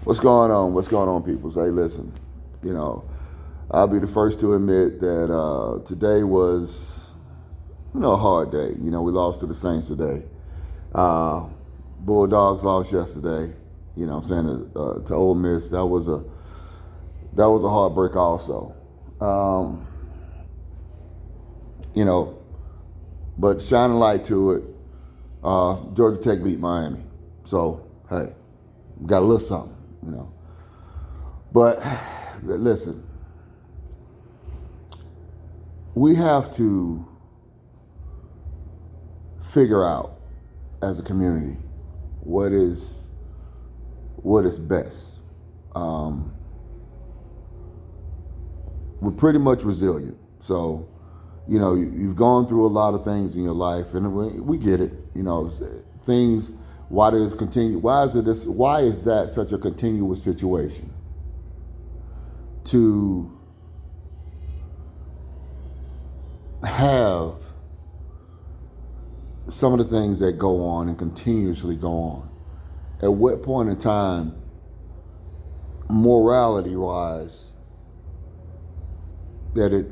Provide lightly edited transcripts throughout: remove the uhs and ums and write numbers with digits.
What's going on? What's going on, people? Hey, listen, you know, I'll be the first to admit that today was, a hard day. We lost to the Saints today. Uh, Bulldogs lost yesterday. What I'm saying, to Ole Miss. That was a heartbreak also. Um, you know, but shining light to it, Georgia Tech beat Miami. So, hey, we got a little something. But listen, we have to figure out as a community what is best. Um, we're pretty much resilient. So, you've gone through a lot of things in your life, and we get it. Things. Why does continue? Why is it this? Why is that such a continuous situation? To have some of the things that go on and continuously go on. At what point in time, morality-wise, that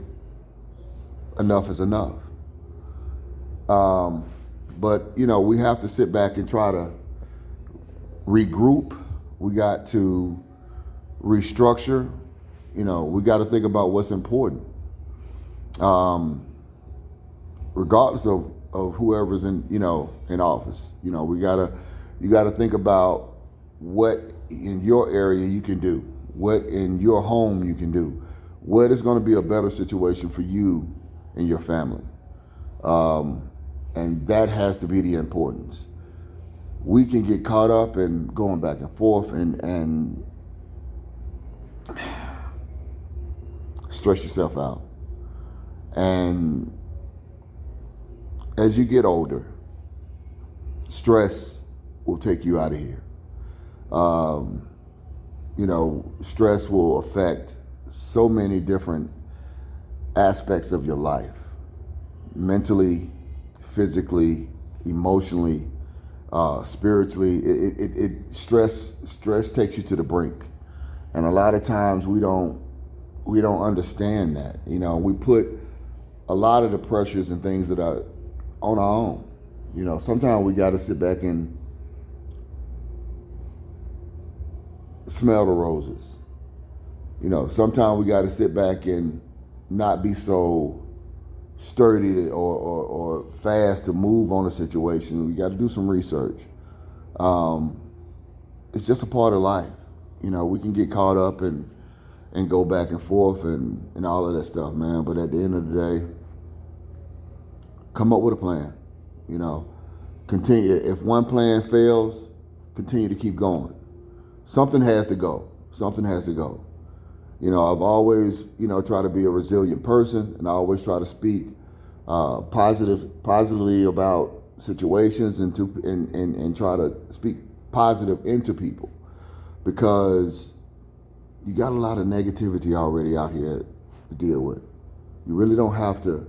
enough is enough? But we have to sit back and try to regroup. We got to restructure. We got to think about what's important. Regardless of whoever's in office. You gotta think about what in your area you can do, what in your home you can do, what is going to be a better situation for you and your family. And that has to be the importance. We can get caught up in going back and forth and stress yourself out. And as you get older, stress will take you out of here. Stress will affect so many different aspects of your life, mentally, physically, emotionally, spiritually. Stress takes you to the brink, and a lot of times we don't understand that. We put a lot of the pressures and things that are on our own. Sometimes we got to sit back and smell the roses. Sometimes we got to sit back and not be so sturdy or fast to move on a situation. We got to do some research. It's just a part of life. We can get caught up and go back and forth and all of that stuff, man. But at the end of the day, come up with a plan. Continue. If one plan fails, continue to keep going. Something has to go. Something has to go. I've always, try to be a resilient person, and I always try to speak positively about situations and try to speak positive into people, because you got a lot of negativity already out here to deal with. You really don't have to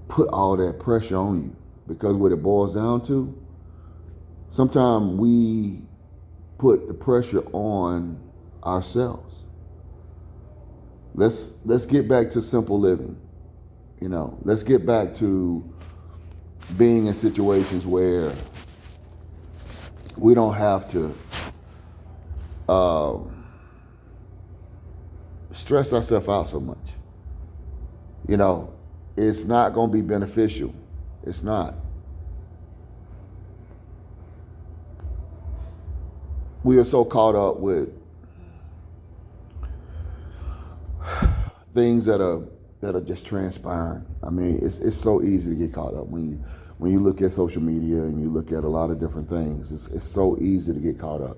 put all that pressure on you, because what it boils down to, sometimes we put the pressure on ourselves. Let's get back to simple living. Let's get back to being in situations where we don't have to stress ourselves out so much. It's not going to be beneficial. It's not. We are so caught up with things that are just transpiring. I mean, it's so easy to get caught up when you look at social media and you look at a lot of different things. It's so easy to get caught up.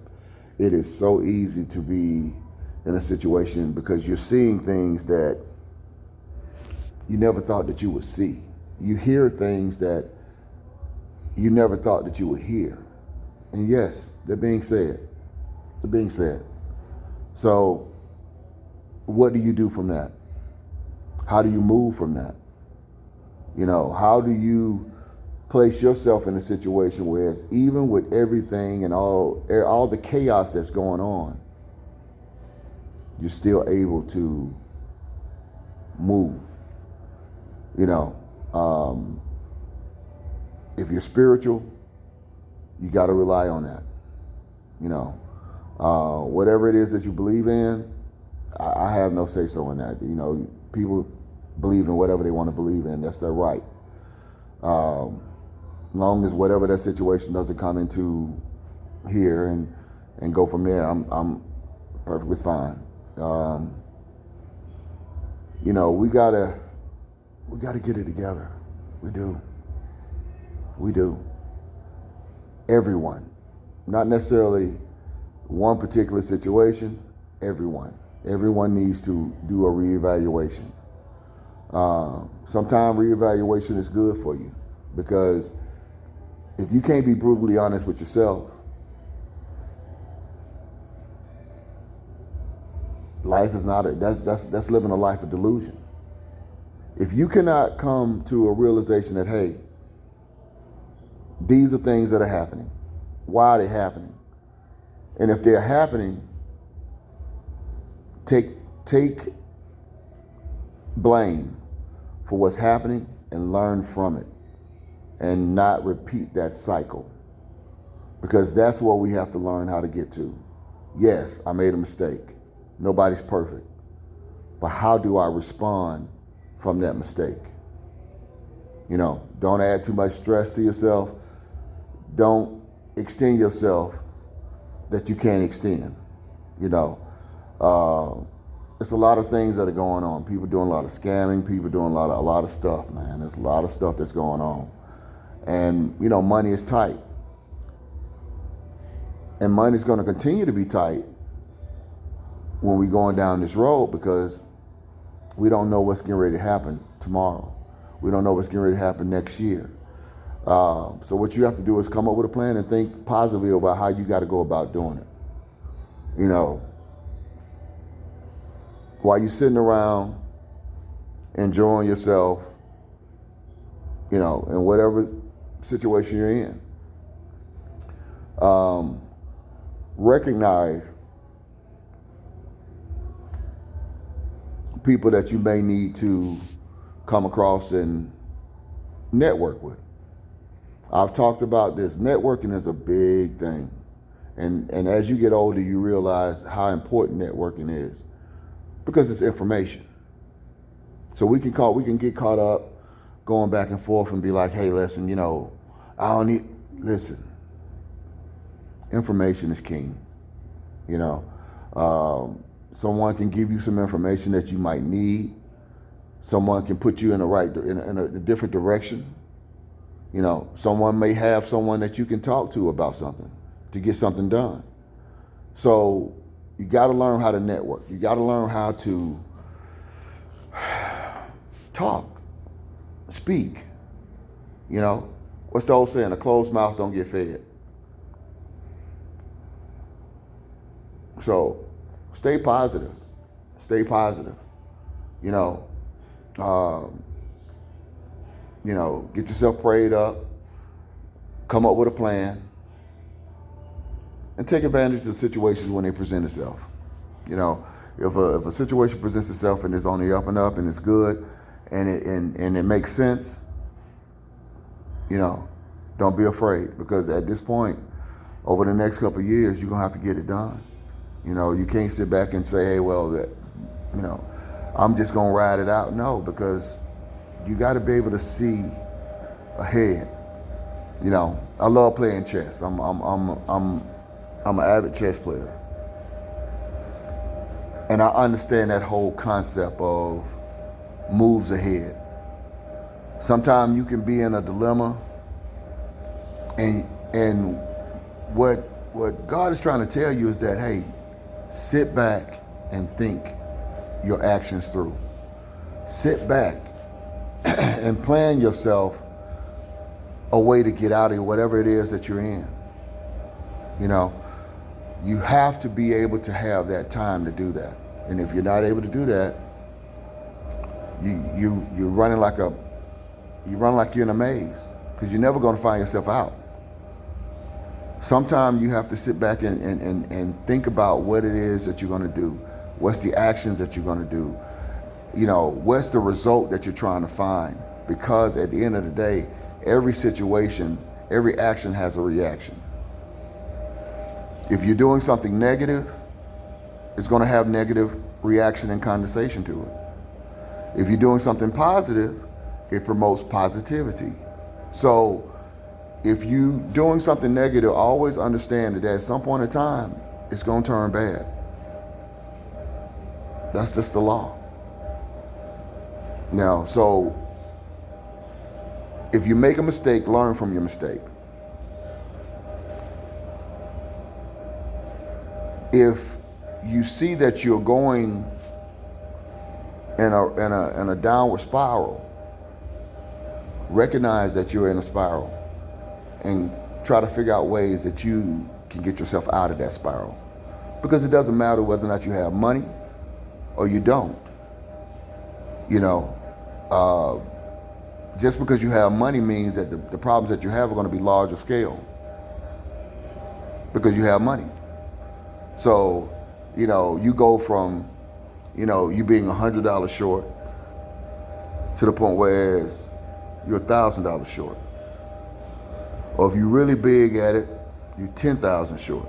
It is so easy to be in a situation because you're seeing things that you never thought that you would see. You hear things that you never thought that you would hear. And yes, they're being said. They're being said. So what do you do from that? How do you move from that? How do you place yourself in a situation where even with everything and all the chaos that's going on, you're still able to move. If you're spiritual, you got to rely on that. Whatever it is that you believe in, I have no say so in that. People believe in whatever they want to believe in. That's their right. Long as whatever that situation doesn't come into here and go from there, I'm perfectly fine. We gotta get it together. We do. Everyone, not necessarily one particular situation. Everyone needs to do a reevaluation. Sometimes reevaluation is good for you, because if you can't be brutally honest with yourself, life is not that's living a life of delusion. If you cannot come to a realization that, hey, these are things that are happening, why are they happening? And if they're happening, take blame for what's happening and learn from it, and not repeat that cycle, because that's what we have to learn how to get to. Yes, I made a mistake. Nobody's perfect. But how do I respond from that mistake? Don't add too much stress to yourself. Don't extend yourself that you can't extend. It's a lot of things that are going on. People doing a lot of scamming. People doing a lot of stuff, man. There's a lot of stuff that's going on. And, money is tight. And money's going to continue to be tight when we're going down this road, because we don't know what's getting ready to happen tomorrow. We don't know what's getting ready to happen next year. So what you have to do is come up with a plan and think positively about how you got to go about doing it. While you're sitting around enjoying yourself, in whatever situation you're in, recognize people that you may need to come across and network with. I've talked about this. Networking is a big thing. And as you get older, you realize how important networking is, because it's information. So we can get caught up going back and forth and be like, hey, listen, listen, information is king. Someone can give you some information that you might need. Someone can put you in a different direction. Someone may have someone that you can talk to about something to get something done. So you got to learn how to network. You got to learn how to talk, speak. What's the old saying? A closed mouth don't get fed. So stay positive. Stay positive. Get yourself prayed up, come up with a plan, and take advantage of the situations when they present itself. If a situation presents itself and it's on the up and up and it's good and it makes sense, don't be afraid, because at this point, over the next couple of years, you're gonna have to get it done. You can't sit back and say, hey, well, I'm just gonna ride it out. No, because you got to be able to see ahead. I love playing chess. I'm an avid chess player, and I understand that whole concept of moves ahead. Sometimes you can be in a dilemma, and what God is trying to tell you is that, hey, sit back and think your actions through. Sit back and plan yourself a way to get out of whatever it is that you're in. You have to be able to have that time to do that. And if you're not able to do that, you're running like you're in a maze. because you're never going to find yourself out. Sometimes you have to sit back and think about what it is that you're going to do. What's the actions that you're going to do? What's the result that you're trying to find? Because at the end of the day, every situation, every action has a reaction. If you're doing something negative, it's going to have negative reaction and condensation to it. If you're doing something positive, it promotes positivity. So if you doing something negative, always understand that at some point in time, it's going to turn bad. That's just the law. Now, so if you make a mistake, learn from your mistake. If you see that you're going in a downward spiral, recognize that you're in a spiral and try to figure out ways that you can get yourself out of that spiral. Because it doesn't matter whether or not you have money or you don't. Just because you have money means that the problems that you have are going to be larger scale because you have money. So, you go from, you being $100 short to the point where you're $1,000 short. Or if you're really big at it, you're 10,000 short.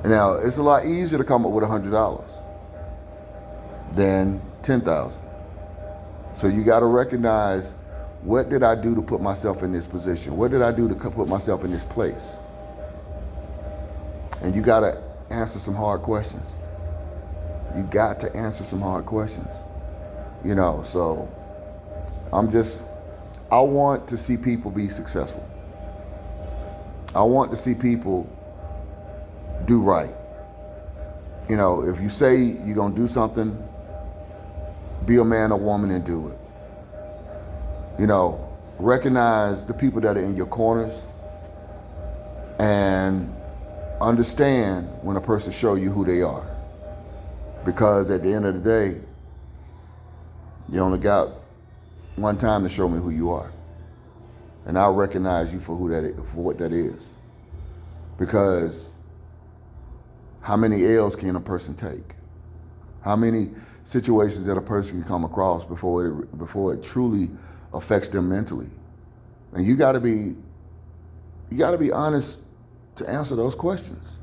And now, it's a lot easier to come up with $100 than 10,000. So you got to recognize, what did I do to put myself in this position? What did I do to put myself in this place? And you got to answer some hard questions. You got to answer some hard questions. So I want to see people be successful. I want to see people do right. If you say you're going to do something, be a man or woman and do it. Recognize the people that are in your corners and understand when a person show you who they are. Because at the end of the day, you only got one time to show me who you are. And I'll recognize you for what that is. Because how many L's can a person take? How many situations that a person can come across before it truly affects them mentally? And you got to be honest to answer those questions.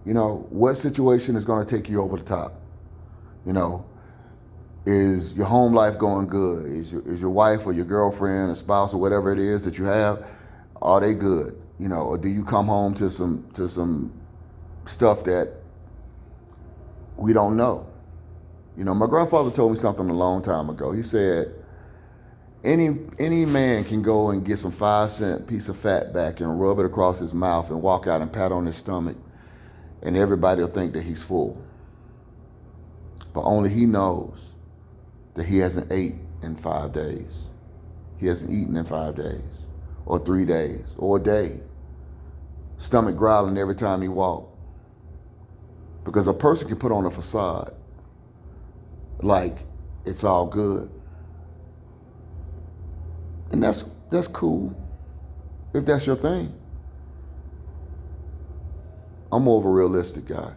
What situation is going to take you over the top? Is your home life going good? Is your wife or your girlfriend or spouse or whatever it is that you have, are they good? Or do you come home to some stuff that we don't know? My grandfather told me something a long time ago. He said, any man can go and get some 5-cent piece of fat back and rub it across his mouth and walk out and pat on his stomach, and everybody will think that he's full. But only he knows that he hasn't ate in 5 days. He hasn't eaten in 5 days, or 3 days, or a day. Stomach growling every time he walks. Because a person can put on a facade like it's all good. And that's cool if that's your thing. I'm more of a realistic guy.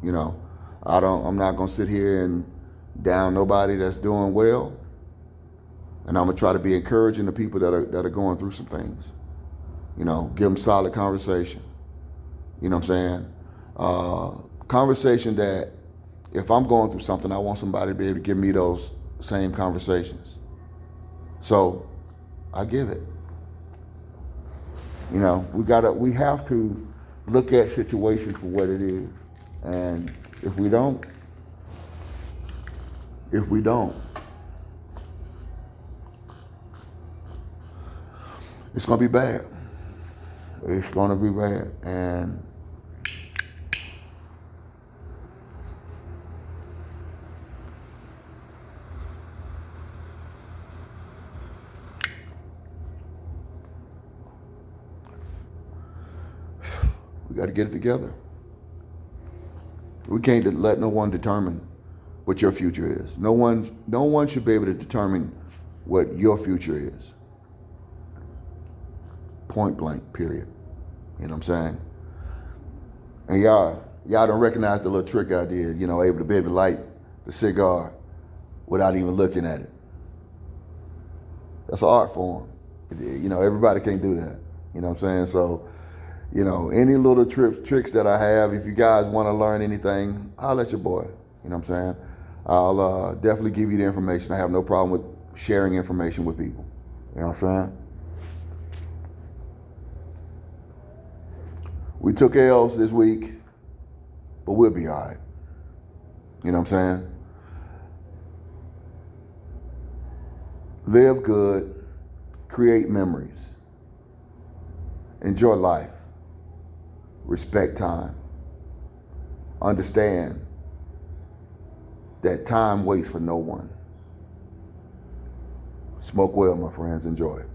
I'm not gonna sit here and down nobody that's doing well. And I'm gonna try to be encouraging to people that are going through some things. Give them solid conversation. You know what I'm saying? Conversation that if I'm going through something, I want somebody to be able to give me those same conversations. So I give it. We have to look at situations for what it is. And if we don't, it's going to be bad. It's going to be bad. And we got to get it together. We can't let no one determine what your future is. No one should be able to determine what your future is. point blank, period. You know what I'm saying? And y'all don't recognize the little trick I did, able to be able to light the cigar without even looking at it. That's an art form. Everybody can't do that. You know what I'm saying? So, any little tricks that I have, if you guys want to learn anything, holler at your boy. You know what I'm saying? I'll definitely give you the information. I have no problem with sharing information with people. You know what I'm saying? We took L's this week, but we'll be all right. You know what I'm saying? Live good, create memories, enjoy life, respect time, understand that time waits for no one. Smoke well, my friends, enjoy it.